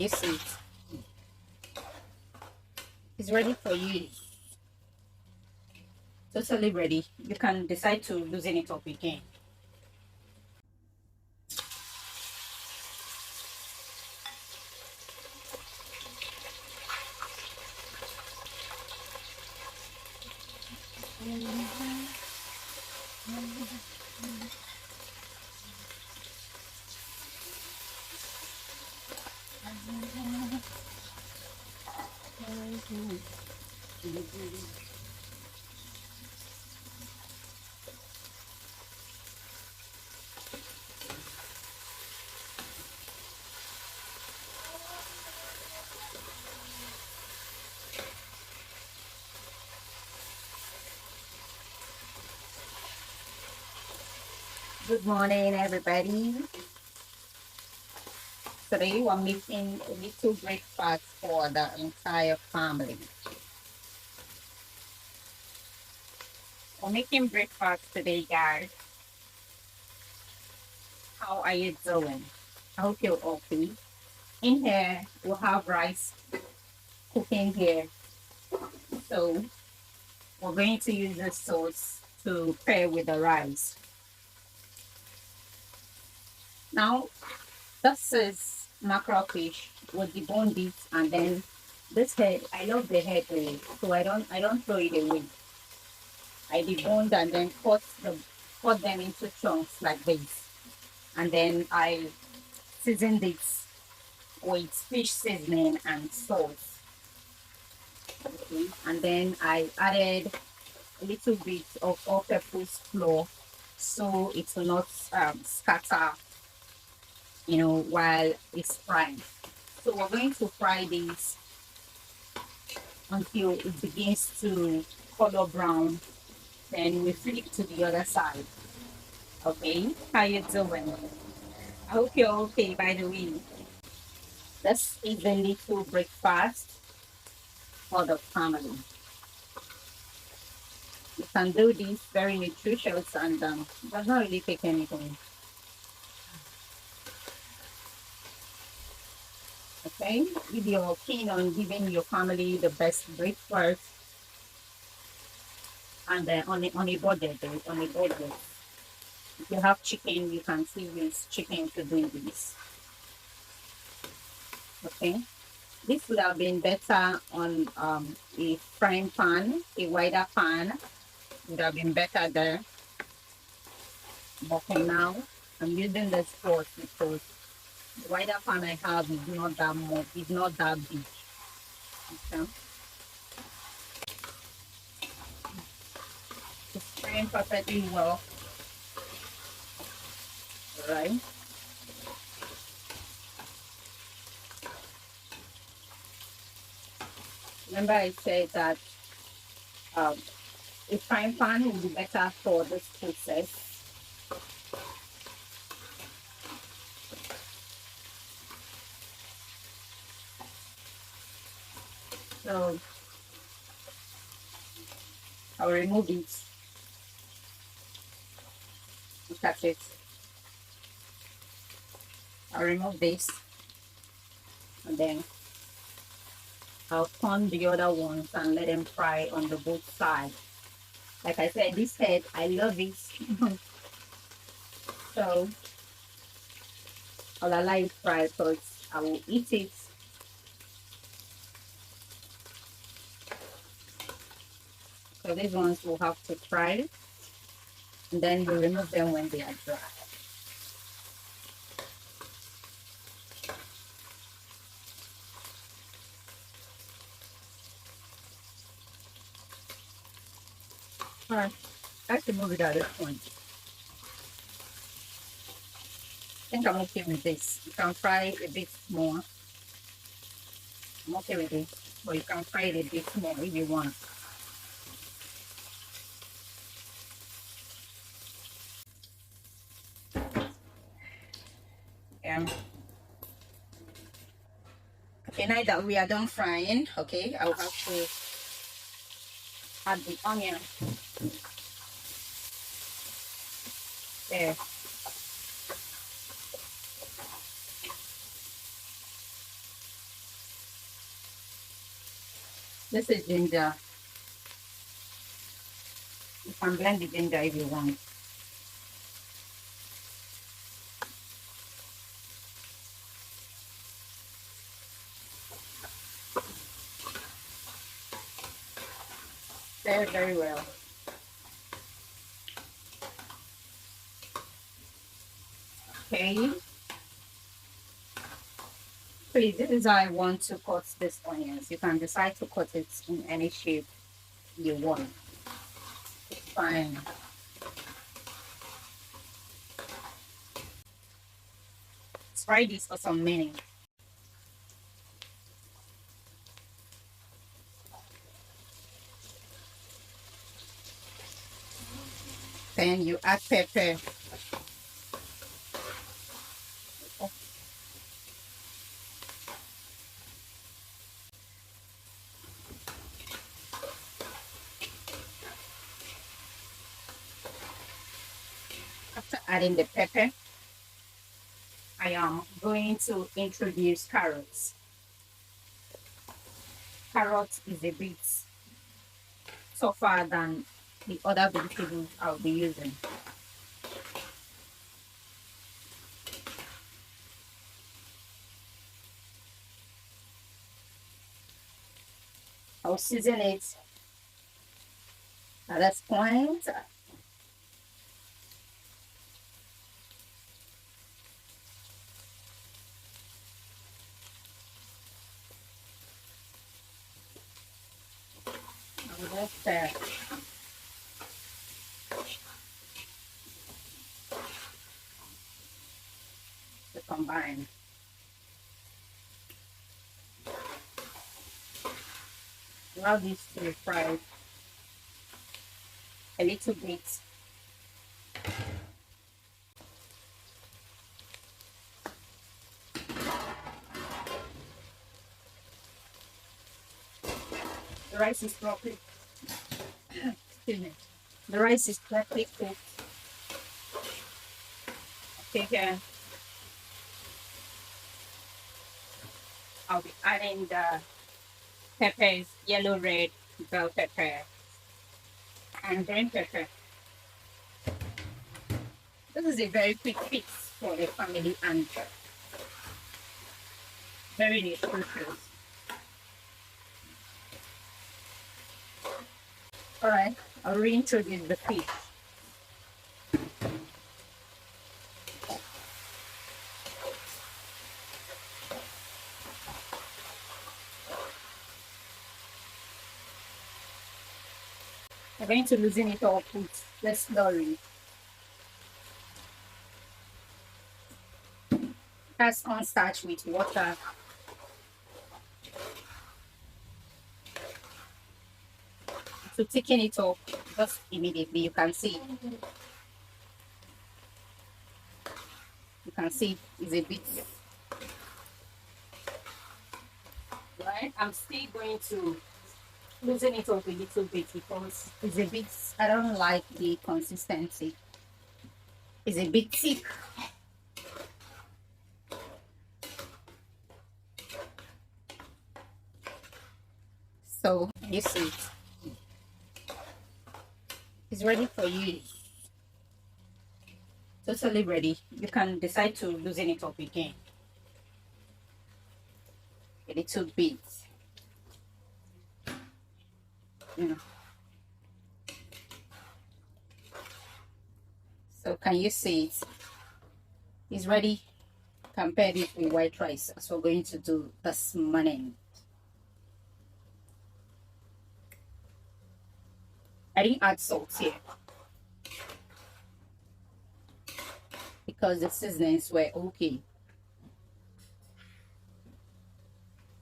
You see, it's ready for you. Totally ready. You can decide to loosen it up again. Good morning, everybody. Today we're making a little breakfast for the entire family. We're making breakfast today, guys. How are you doing? I hope you're okay. In here, we have rice cooking here. So we're going to use the sauce to pair with the rice. Now, this is mackerel fish with the bone bits, and then this head. I love the head really, so I don't throw it away. I deboned and then cut them into chunks like this, and then I seasoned it with fish seasoning and salt. Okay, and then I added a little bit of all-purpose flour so it will not scatter, while it's frying. So we're going to fry this until it begins to color brown. Then we flip to the other side. Okay, how you doing? I hope you're okay, by the way. This is a little breakfast for the family. You can do this very nutritious and does not really take anything. Okay, if you're keen on giving your family the best breakfast and on a budget, if you have chicken, you can still use chicken to do this. Okay, this would have been better on a frying pan, a wider pan would have been better there. But for now, I'm using this fork because the wider pan I have is not that much, it's not that big. Okay, it's frying perfectly well, right? Remember I said that um, a frying pan will be better for this process. So I'll remove it. Look at it. I'll remove this and then I'll turn the other ones and let them fry on the both sides. Like I said, this head, I love it. So I'll allow it fry because I will eat it. So these ones will have to fry and then we remove them when they are dry. Alright, I have to move it at this point. I think I'm okay with this. You can fry a bit more. I'm okay with it, but you can fry it a bit more if you want. Yeah. Okay, now that we are done frying, okay, I'll have to add the onion. There. This is ginger. You can blend the ginger if you want. Very, very well. Okay. Please, this is how I want to cut this onions. You can decide to cut it in any shape you want. It's fine. Let's fry this for some minutes. Then you add pepper. After adding the pepper, I am going to introduce carrots. Carrot is a bit tougher than the other vegetables I'll be using. I'll season it at this point. I will just to combine. Allow this to fry a little bit. The rice is properly, excuse me. The rice is properly cooked. Okay, here I'll be adding the peppers, yellow, red, bell pepper, and green pepper. This is a very quick fix for the family and very nutritious. Alright, I'll reintroduce the fish. I'm going to loosen it up with the slurry. That's cornstarch with water. To thicken it up just immediately, you can see. You can see it's a bit. Right? I'm still going to loosen it up a little bit because it's a bit, I don't like the consistency. It's a bit thick. So you see it. It's ready for you. Totally ready. You can decide to loosen it up again. A little bit. You know. So can you see it? It's ready. Compare it with white rice as we're going to do this morning. I didn't add salt here because the seasonings were okay.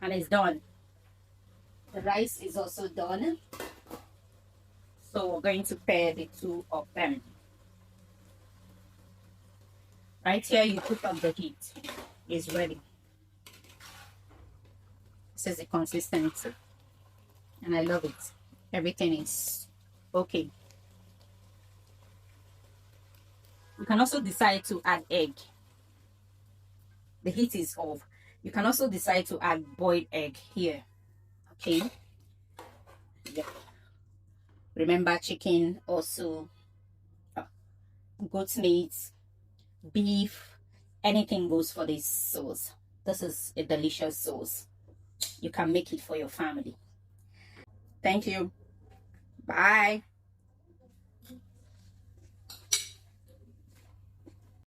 And it's done. The rice is also done. So we're going to pair the two of them. Right here, you put up the heat. It's ready. This is the consistency. And I love it. Everything is okay. You can also decide to add egg. The heat is off. You can also decide to add boiled egg here. Okay. Yeah. Remember, chicken also, goat meat, beef, anything goes for this sauce. This is a delicious sauce. You can make it for your family. Thank you. Bye.